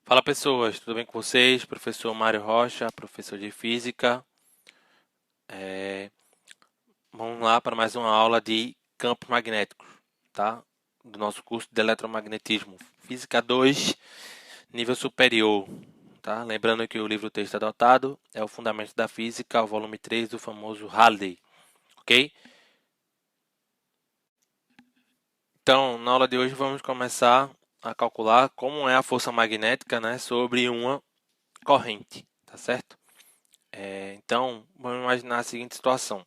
Fala pessoas, tudo bem com vocês? Professor Mário Rocha, professor de Física. Vamos lá para mais uma aula de campos magnéticos, tá? Do nosso curso de eletromagnetismo. Física 2, nível superior, tá? Lembrando que o livro texto adotado é o Fundamentos da Física, o volume 3 do famoso Halley, ok? Então, na aula de hoje vamos começar a calcular como é a força magnética, né, sobre uma corrente, tá certo? Então, vamos imaginar a seguinte situação.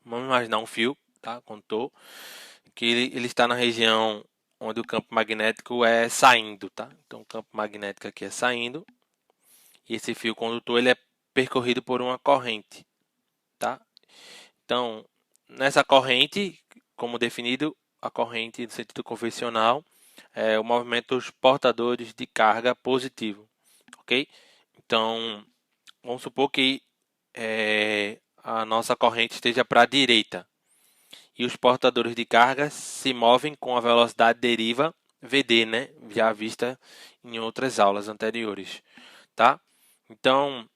Vamos imaginar um fio, tá? Contou que ele está na região onde o campo magnético é saindo, tá? Então, o campo magnético aqui é saindo e esse fio condutor ele é percorrido por uma corrente, tá? Então, nessa corrente, como definido, a corrente no sentido convencional é o movimento dos portadores de carga positivo, ok? Então, vamos supor que a nossa corrente esteja para a direita e os portadores de carga se movem com a velocidade deriva VD, né? Já vista em outras aulas anteriores, tá? Então,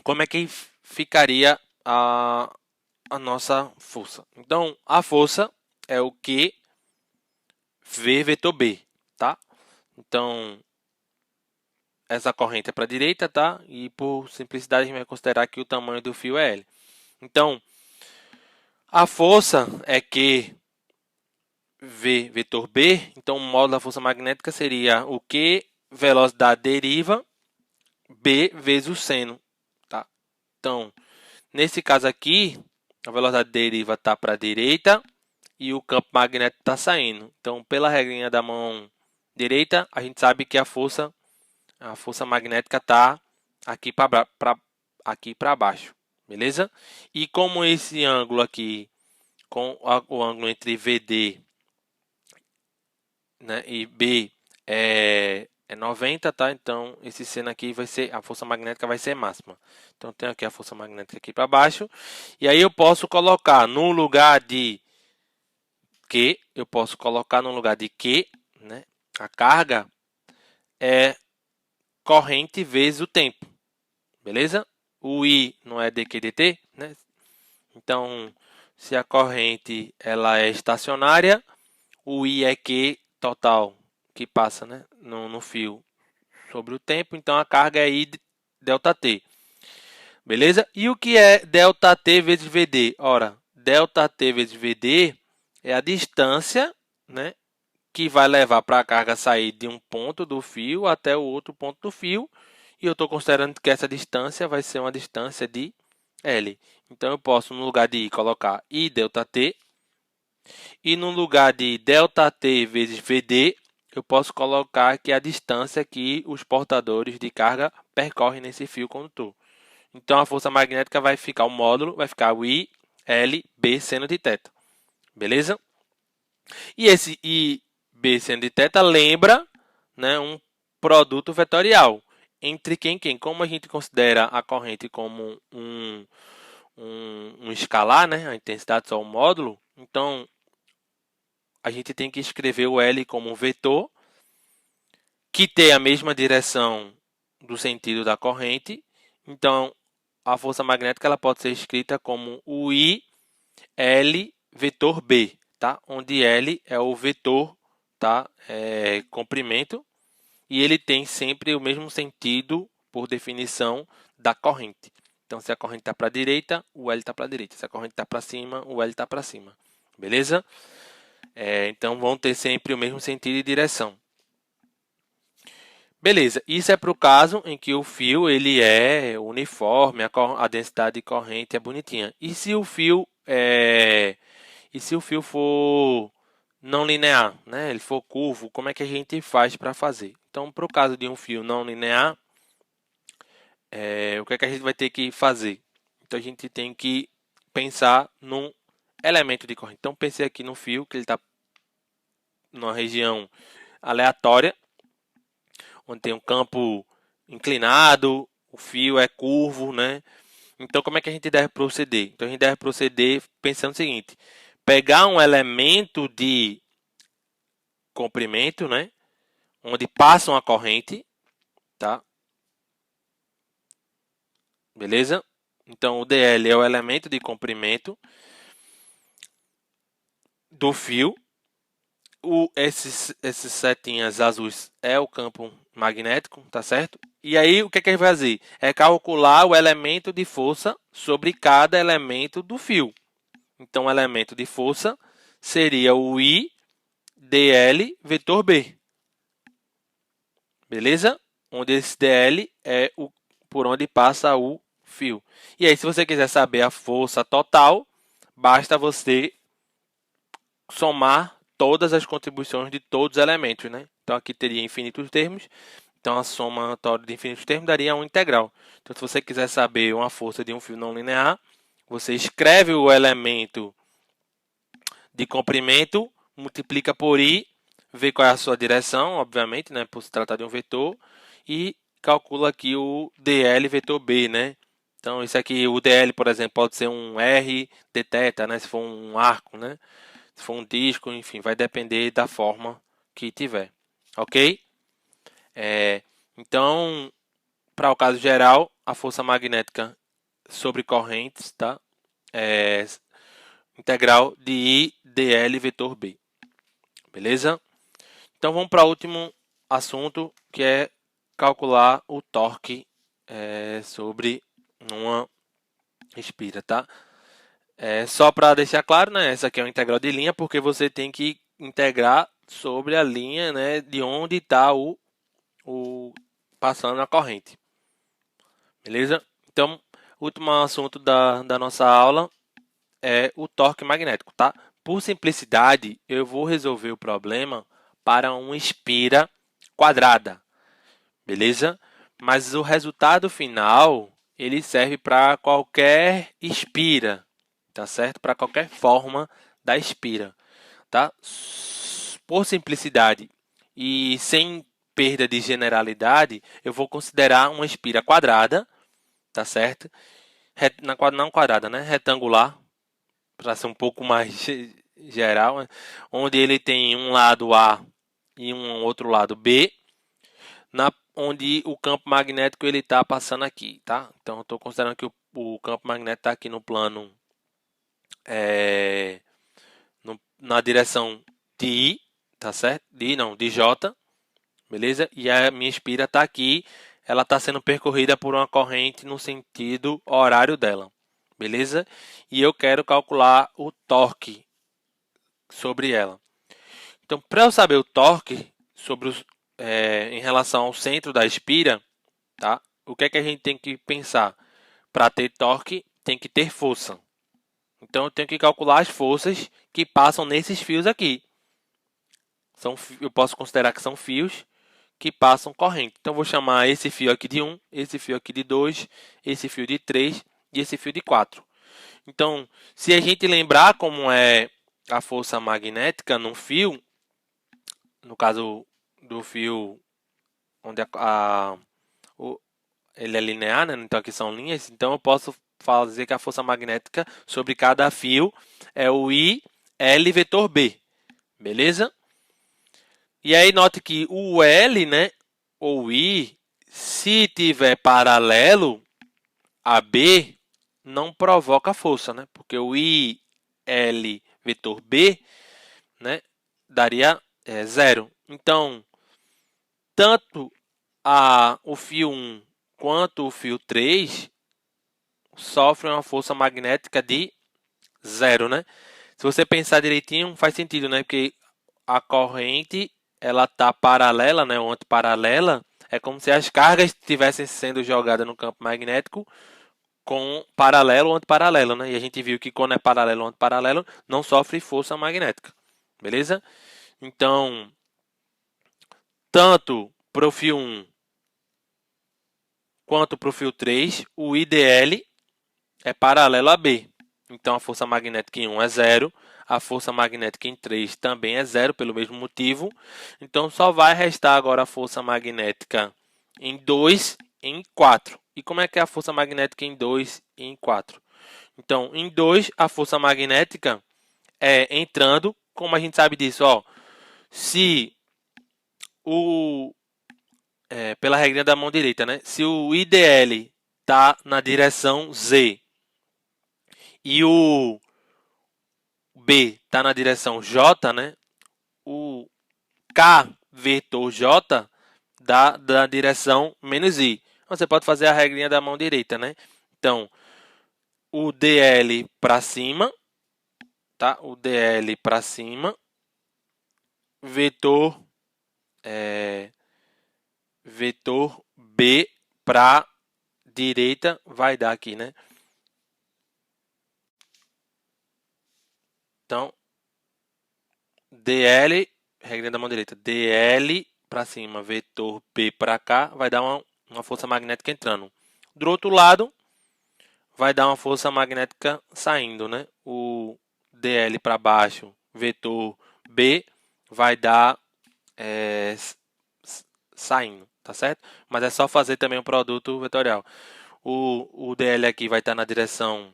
como é que ficaria a nossa força? Então, a força é o Q V vetor B, tá? Então, essa corrente é para a direita, tá? E por simplicidade, a gente vai considerar que o tamanho do fio é L. Então, a força é Q V vetor B, então o módulo da força magnética seria o Q, velocidade deriva, B vezes o seno. Tá? Então, nesse caso aqui, a velocidade deriva está para a direita e o campo magnético está saindo. Então, pela regrinha da mão direita, a gente sabe que a força magnética está aqui para baixo. Beleza? E como esse ângulo aqui, com o ângulo entre VD, né, e B é 90, tá? Então, esse seno aqui vai ser, a força magnética vai ser máxima. Então, tenho aqui a força magnética aqui para baixo. E aí eu posso colocar no lugar de Q, eu posso colocar no lugar de Q, né? A carga é corrente vezes o tempo, beleza? O I não é dq dt, né? Então, se a corrente ela é estacionária, o I é Q total que passa, né, no fio sobre o tempo, então a carga é I delta T. Beleza? E o que é delta T vezes VD? Ora, delta T vezes VD é a distância, né, que vai levar para a carga sair de um ponto do fio até o outro ponto do fio. E eu estou considerando que essa distância vai ser uma distância de L. Então eu posso, no lugar de I, colocar I delta T. E no lugar de delta T vezes VD, eu posso colocar que a distância que os portadores de carga percorrem nesse fio condutor. Então, a força magnética vai ficar, o módulo vai ficar o I, L, B seno de θ. Beleza? E esse I, B seno de θ lembra, né, um produto vetorial. Entre quem e quem? Como a gente considera a corrente como um escalar, né, a intensidade só o módulo, então a gente tem que escrever o L como um vetor que tem a mesma direção do sentido da corrente. Então, a força magnética ela pode ser escrita como o I L vetor B, tá? Onde L é o vetor, tá? Comprimento, e ele tem sempre o mesmo sentido, por definição, da corrente. Então, se a corrente está para a direita, o L está para a direita. Se a corrente está para cima, o L está para cima. Beleza? Então, vão ter sempre o mesmo sentido e direção. Beleza, isso é para o caso em que o fio ele é uniforme, a densidade de corrente é bonitinha. E se o fio for não linear, né? Ele for curvo, como é que a gente faz para fazer? Então, para o caso de um fio não linear, o que é que a gente vai ter que fazer? Então, a gente tem que pensar num elemento de corrente. Então, pensei aqui no fio, que ele está numa região aleatória, onde tem um campo inclinado, o fio é curvo, né? Então, como é que a gente deve proceder? Então, a gente deve proceder pensando o seguinte: pegar um elemento de comprimento, né? onde passa uma corrente, tá? Beleza? Então, o DL é o elemento de comprimento do fio. Esses setinhas azuis é o campo magnético, tá certo? E aí, o que é que a gente vai fazer? É calcular o elemento de força sobre cada elemento do fio. Então, o elemento de força seria o I dl vetor B. Beleza? Onde esse dl é por onde passa o fio. E aí, se você quiser saber a força total, basta você somar todas as contribuições de todos os elementos, né? Então, aqui teria infinitos termos. Então, a somatória de infinitos termos daria uma integral. Então, se você quiser saber uma força de um fio não linear, você escreve o elemento de comprimento, multiplica por I, vê qual é a sua direção, obviamente, né? Por se tratar de um vetor, e calcula aqui o dl vetor B, né? Então, isso aqui, o dl, por exemplo, pode ser um r de θ, né? Se for um arco, né? Se for um disco, enfim, vai depender da forma que tiver, ok? Então, para o caso geral, a força magnética sobre correntes, tá? É integral de I dl vetor B, beleza? Então, vamos para o último assunto, que é calcular o torque sobre uma espira, tá? Só para deixar claro, né? Essa aqui é uma integral de linha, porque você tem que integrar sobre a linha, né? De onde está o passando a corrente. Beleza? Então, o último assunto da nossa aula é o torque magnético, tá? Por simplicidade, eu vou resolver o problema para uma espira quadrada. Beleza? Mas o resultado final, ele serve para qualquer espira, tá certo? Para qualquer forma da espira, tá? Por simplicidade e sem perda de generalidade, eu vou considerar uma espira quadrada, tá certo? Não quadrada, né? Retangular, para ser um pouco mais geral, né? Onde ele tem um lado A e um outro lado B, onde o campo magnético ele está passando aqui, tá? Então, eu estou considerando que o campo magnético está aqui no plano, na direção de I, tá certo? De J, beleza? E a minha espira está aqui, ela está sendo percorrida por uma corrente no sentido horário dela, beleza? E eu quero calcular o torque sobre ela. Então, para eu saber o torque sobre em relação ao centro da espira, tá? O que é que a gente tem que pensar? Para ter torque, tem que ter força. Então, eu tenho que calcular as forças que passam nesses fios aqui. Eu posso considerar que são fios que passam corrente. Então, vou chamar esse fio aqui de 1, esse fio aqui de 2, esse fio de 3 e esse fio de 4. Então, se a gente lembrar como é a força magnética num fio, no caso do fio onde ele é linear, né? Então aqui são linhas, então eu posso fazer que a força magnética sobre cada fio é o I L vetor B, beleza? E aí note que o L, né, ou I, se tiver paralelo a B, não provoca força, né? Porque o I L vetor B, né, daria 0. Então, tanto o fio 1 quanto o fio 3 sofrem uma força magnética de 0, né? Se você pensar direitinho, faz sentido, né? Porque a corrente, ela está paralela, né? Ou antiparalela. É como se as cargas estivessem sendo jogadas no campo magnético com paralelo ou antiparalelo, né? E a gente viu que quando é paralelo ou antiparalelo, não sofre força magnética. Beleza? Então, tanto para o fio 1 quanto para o fio 3, o IDL é paralelo a B. Então, a força magnética em 1 é 0. A força magnética em 3 também é 0, pelo mesmo motivo. Então, só vai restar agora a força magnética em 2 e em 4. E como é que é a força magnética em 2 e em 4? Então, em 2, a força magnética é entrando. Como a gente sabe disso? Ó, se pela regrinha da mão direita, né? Se o IDL está na direção Z e o B está na direção J, né? O K vetor J dá da direção menos I. Você pode fazer a regrinha da mão direita, né? Então, o DL para cima, tá? O DL para cima, vetor vetor B para direita vai dar aqui, né? Então, DL, regra da mão direita, DL para cima, vetor B para cá, vai dar uma força magnética entrando. Do outro lado, vai dar uma força magnética saindo, né? O DL para baixo, vetor B, vai dar saindo, tá certo? Mas é só fazer também o produto vetorial. O DL aqui vai estar na direção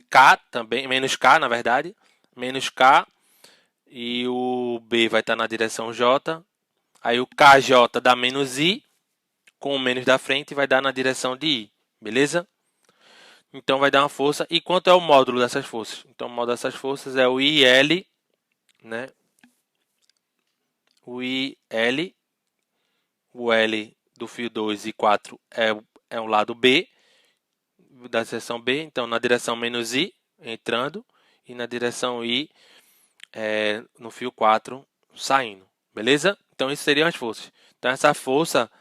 K também, menos K na verdade, menos K, e o B vai estar na direção J, aí o KJ dá menos I, com o menos da frente vai dar na direção de I, beleza? Então vai dar uma força, e quanto é o módulo dessas forças? Então o módulo dessas forças é o IL, né? O IL, o L do fio 2 e 4 é o lado B, da seção B, então na direção menos I, entrando, e na direção I, no fio 4, saindo, beleza? Então isso seriam as forças. Então essa força,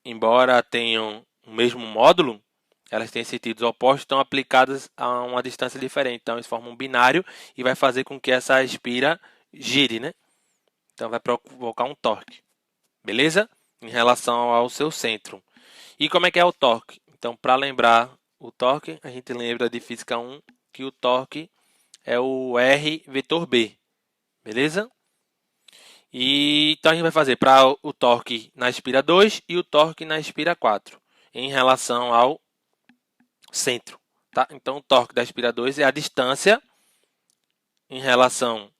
embora tenham o mesmo módulo, elas têm sentidos opostos, estão aplicadas a uma distância diferente. Então eles formam um binário e vai fazer com que essa espira gire, né? Então vai provocar um torque, beleza? Em relação ao seu centro. E como é que é o torque? Então, para lembrar o torque, a gente lembra de física 1 que o torque é o R vetor B, beleza? E então a gente vai fazer para o torque na espira 2 e o torque na espira 4, em relação ao centro, tá? Então o torque da espira 2 é a distância em relação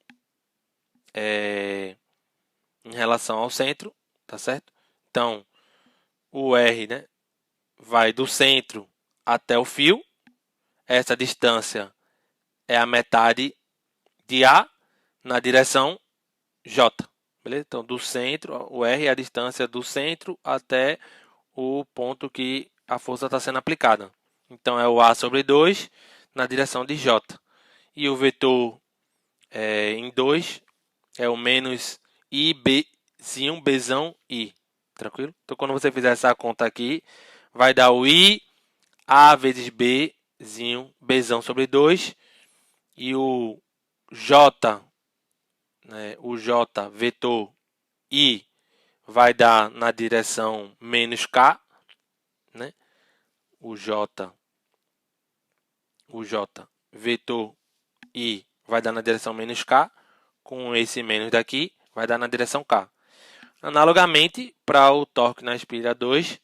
ao centro, tá certo? Então o R, né, vai do centro até o fio. Essa distância é a metade de A na direção J. Beleza? Então, do centro, o R é a distância do centro até o ponto que a força está sendo aplicada. Então, é o A sobre 2 na direção de J. E o vetor em 2 é o menos IBzinho, Bzão, I. Tranquilo? Então, quando você fizer essa conta aqui, vai dar o I, A vezes Bzinho, Bzão sobre 2. E o J, né, o J vetor I vai dar na direção menos K, né? O J vetor I vai dar na direção menos K, com esse menos daqui vai dar na direção K. Analogamente, para o torque na espira 2,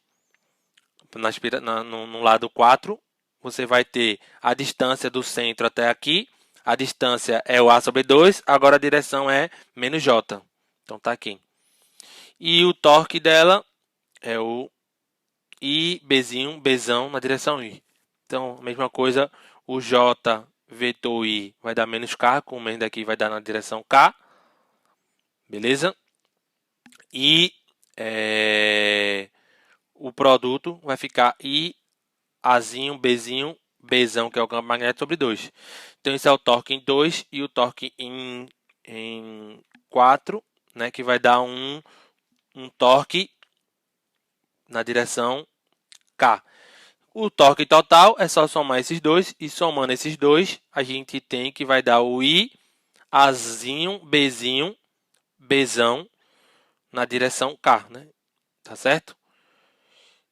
no lado 4, você vai ter a distância do centro até aqui, a distância é o A sobre 2, agora a direção é menos J. Então tá aqui. E o torque dela é o I, Bzinho, Bzão na direção I. Então, a mesma coisa, o J vetor I vai dar menos K, com o menos daqui vai dar na direção K. Beleza? E o produto vai ficar I, Azinho, Bzinho, Bzão, que é o campo magnético, sobre 2. Então, esse é o torque em 2 e o torque em 4, né, que vai dar um torque na direção K. O torque total é só somar esses dois, e somando esses dois, a gente tem que vai dar o I, Azinho, Bzinho, Bzão, na direção K, né? Tá certo?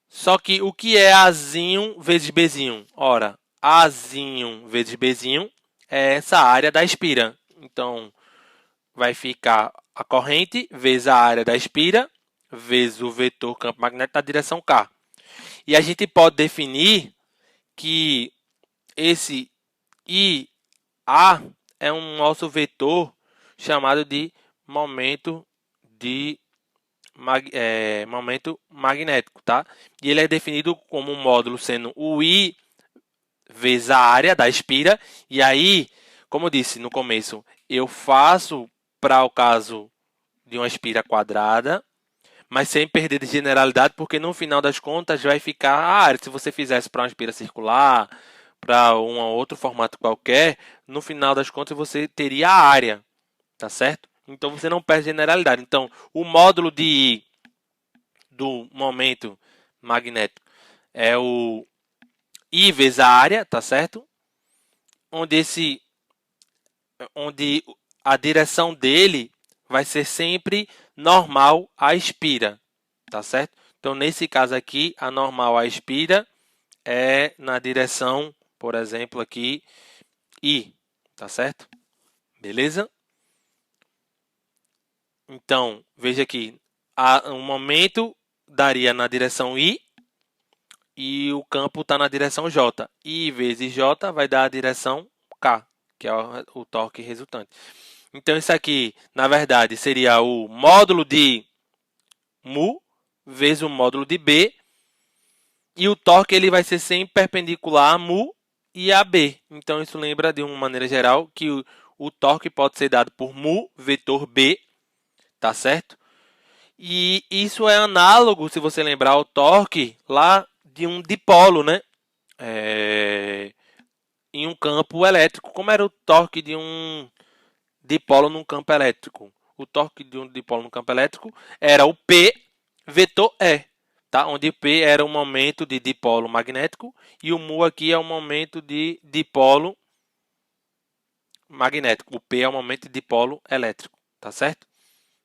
Só que o que é Azinho vezes Bzinho? Ora, Azinho vezes Bzinho é essa área da espira. Então, vai ficar a corrente vezes a área da espira vezes o vetor campo magnético na direção K. E a gente pode definir que esse IA é um nosso vetor chamado de momento momento magnético, tá? E ele é definido como um módulo sendo o I vezes a área da espira. E aí, como eu disse no começo, eu faço para o caso de uma espira quadrada, mas sem perder de generalidade, porque no final das contas vai ficar a área. Se você fizesse para uma espira circular, para um outro formato qualquer, no final das contas você teria a área, tá certo? Então você não perde generalidade. Então, o módulo de I do momento magnético é o I vezes a área, tá certo? Onde a direção dele vai ser sempre normal à espira, tá certo? Então, nesse caso aqui, a normal à espira é na direção, por exemplo, aqui, I, tá certo? Beleza? Então, veja aqui, um momento daria na direção I e o campo está na direção J. I vezes J vai dar a direção K, que é o torque resultante. Então, isso aqui, na verdade, seria o módulo de mu vezes o módulo de B. E o torque ele vai ser sempre perpendicular a mu e a B. Então, isso lembra, de uma maneira geral, que o torque pode ser dado por mu vetor B, tá certo? E isso é análogo, se você lembrar, ao torque lá de um dipolo, né? Em um campo elétrico. Como era o torque de um dipolo num campo elétrico? O torque de um dipolo no campo elétrico era o P vetor E, tá? Onde o P era o momento de dipolo magnético e o mu aqui é o momento de dipolo magnético. O P é o momento de dipolo elétrico, tá certo?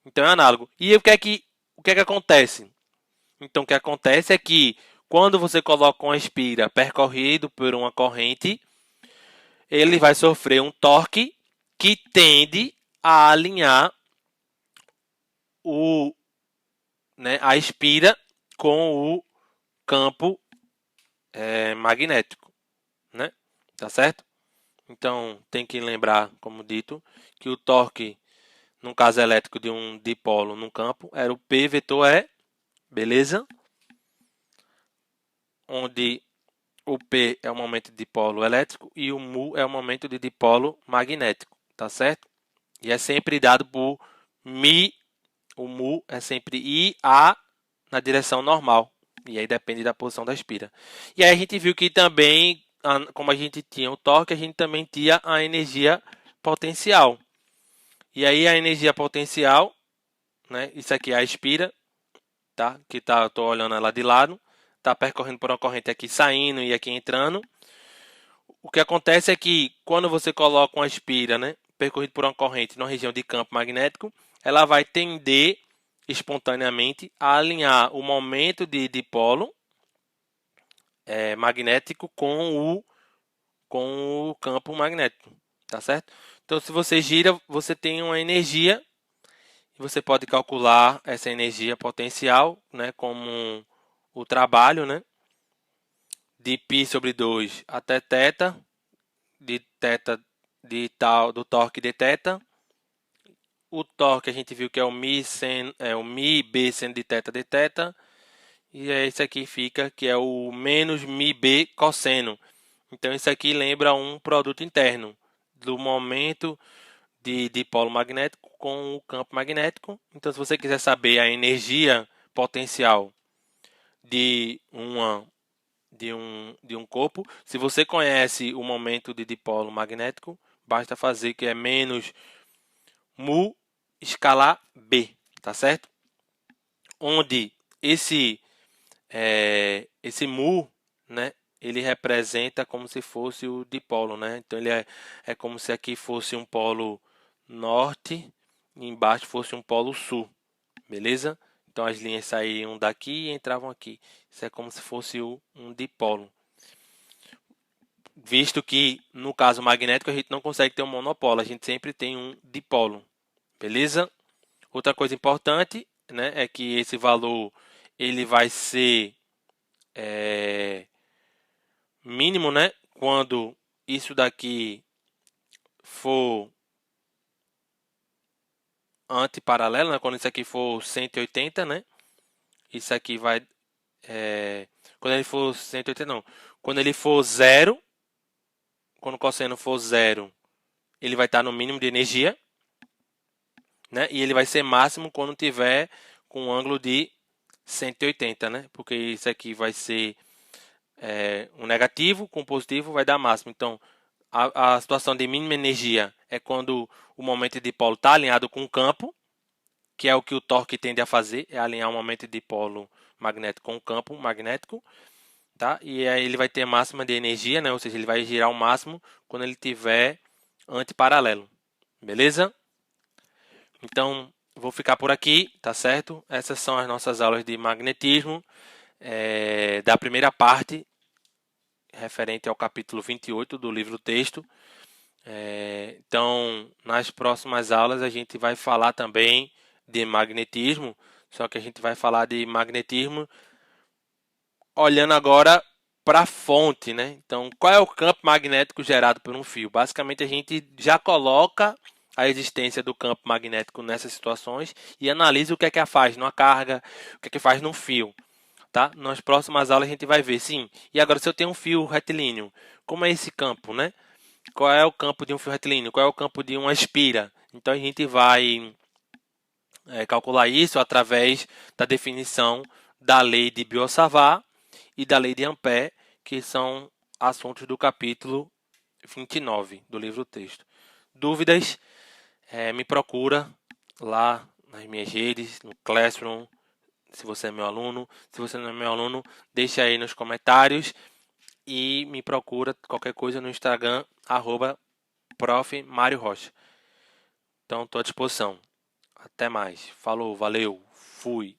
Então é análogo. E o que é que acontece? Então o que acontece é que quando você coloca uma espira percorrido por uma corrente, ele vai sofrer um torque que tende a alinhar a espira com o campo magnético, né? Tá certo? Então tem que lembrar, como dito, que o torque, no caso elétrico de um dipolo num campo, era o P vetor E, beleza? Onde o P é o momento de dipolo elétrico e o mu é o momento de dipolo magnético, tá certo? E é sempre dado por mi, o mu é sempre I, A na direção normal. E aí depende da posição da espira. E aí a gente viu que também, como a gente tinha o torque, a gente também tinha a energia potencial. E aí a energia potencial, né? Isso aqui é a espira, tá? Que tá, tô olhando ela de lado, tá percorrendo por uma corrente aqui saindo e aqui entrando. O que acontece é que quando você coloca uma espira, né, percorrido por uma corrente na região de campo magnético, ela vai tender espontaneamente a alinhar o momento de dipolo magnético com o campo magnético, tá certo? Então, se você gira, você tem uma energia e você pode calcular essa energia potencial, né, como o trabalho, né, de π sobre 2 até θ, de θ de tal do torque de θ. O torque a gente viu que é o mi b seno de θ de θ. E esse aqui fica que é o menos mi b cosseno. Então isso aqui lembra um produto interno do momento de dipolo magnético com o campo magnético. Então se você quiser saber a energia potencial de um corpo, se você conhece o momento de dipolo magnético, basta fazer que é menos mu escalar b, tá certo? Onde esse mu, né, ele representa como se fosse o dipolo, né? Então ele é como se aqui fosse um polo norte e embaixo fosse um polo sul, beleza? Então as linhas saíam daqui e entravam aqui. Isso é como se fosse um dipolo. Visto que no caso magnético a gente não consegue ter um monopolo, a gente sempre tem um dipolo, beleza? Outra coisa importante, né, é que esse valor ele vai ser mínimo, né, quando isso daqui for antiparalelo, né? Quando isso aqui for 180, né? Isso aqui vai... quando ele for 180, não. Quando ele for zero, quando o cosseno for zero, ele vai estar no mínimo de energia, né? E ele vai ser máximo quando tiver com um ângulo de 180, né? Porque isso aqui vai ser um negativo, com positivo vai dar máximo. Então, a situação de mínima energia é quando o momento de dipolo está alinhado com o campo, que é o que o torque tende a fazer, é alinhar o momento de dipolo magnético com o campo magnético, tá? E aí ele vai ter máxima de energia, né? Ou seja, ele vai girar o máximo quando ele tiver antiparalelo. Beleza? Então, vou ficar por aqui, tá certo? Essas são as nossas aulas de magnetismo da primeira parte, referente ao capítulo 28 do livro texto. Então, nas próximas aulas a gente vai falar também de magnetismo, só que a gente vai falar de magnetismo olhando agora para a fonte, né? Então, qual é o campo magnético gerado por um fio? Basicamente, a gente já coloca a existência do campo magnético nessas situações e analisa o que é faz numa carga, o que é faz num fio, tá? Nas próximas aulas a gente vai ver, sim. E agora, se eu tenho um fio retilíneo, como é esse campo, né? Qual é o campo de um fio retilíneo? Qual é o campo de uma espira? Então, a gente vai calcular isso através da definição da lei de Biot-Savart e da lei de Ampère, que são assuntos do capítulo 29 do livro texto. Dúvidas? Me procura lá nas minhas redes, no Classroom, se você é meu aluno. Se você não é meu aluno, deixa aí nos comentários e me procura qualquer coisa no Instagram, @Prof. Mário Rocha. Então, estou à disposição. Até mais. Falou, valeu, fui.